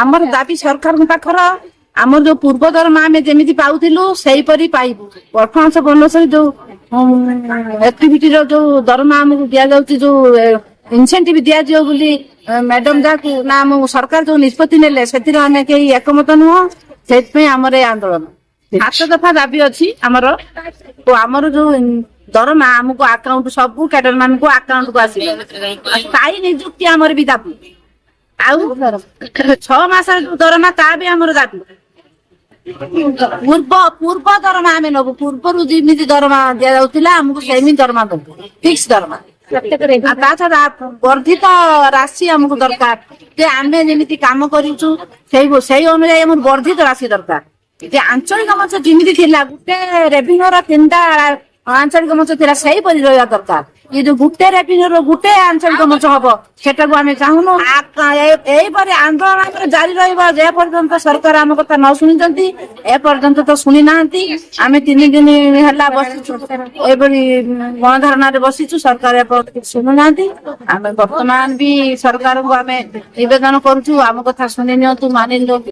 ଆମର ଦାବି ସରକାରଙ୍କ ପାଖର ଆମର ଯୋଉ ପୂର୍ବ ଦରମା ଆମେ ଯେମିତି ପାଉଥିଲୁ ସେଇପରି ପାଇବୁ। ପରଫମାନ୍ସ ବୋନସରେ ଯୋଉ ଆକ୍ଟିଭିଟିର ଯୋଉ ଦରମା ଆମକୁ ଦିଆଯାଉଛି, ଯୋଉ ଇନସେଣ୍ଟିଭ ଦିଆଯିବ ବୋଲି ମ୍ୟାଡାମ ଯାହାକୁ ନା ଆମ ସରକାର ଯୋଉ ନିଷ୍ପତ୍ତି ନେଲେ ସେଥିରେ ଆମେ କେହି ଏକମତ ନୁହଁ। ସେଥିପାଇଁ ଆମର ଏଇ ଆନ୍ଦୋଳନ 7 ଦଫା ଦାବି ଅଛି ଆମର। ଆମର ଯୋଉ ଦରମା ଆମକୁ ଆକାଉଣ୍ଟ ସବୁ କ୍ୟାଡର ମାନଙ୍କୁ ଆକାଉଣ୍ଟକୁ ଆସିବ। ସ୍ଥାୟୀ ନିଯୁକ୍ତି ଆମର ବି ଦାବି। ଆଉ 6 ମାସର ଯୋଉ ଦରମା ତା ବି ଆମର ଦାବି। ପୂର୍ବ ଦରମା ଆମେ ନବୁ। ପୂର୍ବରୁ ଯେମିତି ଦରମା ଦିଆଯାଉଥିଲା ଆମକୁ ସେମିତି ଦରମା ଦବୁ, ଫିକ୍ସ ଦରମା। ତା ଛଡା ବର୍ଦ୍ଧିତ ରାଶି ଆମକୁ ଦରକାର, ଯେ ଆମେ ଯେମିତି କାମ କରିଛୁ ସେଇ ଅନୁଯାୟୀ ଆମର ବର୍ଦ୍ଧିତ ରାଶି ଦରକାର। ଯେ ଆଞ୍ଚଳିକ ମଞ୍ଚ ଯେମିତି ଥିଲା, ଗୋଟେ ରେଭିନ୍ୟୁର 3ଟା ଆଞ୍ଚଳିକ ମଞ୍ଚ ଥିଲା, ସେଇପରି ରହିବା ଦରକାର। ଏ ଯୋଉ ଗୋଟେ ରେଭିନ୍ୟୁର ଗୋଟେ ଆଞ୍ଚଳିକ ମଞ୍ଚ ହବ, ସେଟାକୁ ଆମେ ଚାହୁଁନୁ। ଏଇପରି ଆନ୍ଦୋଳନ ଆମର ଜାରି ରହିବ ଯେ ପର୍ଯ୍ୟନ୍ତ ସରକାର ଆମ କଥା ନ ଶୁଣିଛନ୍ତି। ଏପର୍ଯ୍ୟନ୍ତ ତ ଶୁଣି ନାହାନ୍ତି। ଆମେ 3 ଦିନ ହେଲା ବସିଛୁ, ଏଇଭଳି ଗଣଧାରଣାରେ ବସିଛୁ, ସରକାର ଏପର୍ଯ୍ୟନ୍ତ କିଛି ଶୁଣୁନାହାନ୍ତି। ଆମେ ବର୍ତ୍ତମାନ ବି ସରକାରଙ୍କୁ ଆମେ ନିବେଦନ କରୁଛୁ, ଆମ କଥା ଶୁଣି ନିଅନ୍ତୁ, ମାନି ନିଅନ୍ତୁ।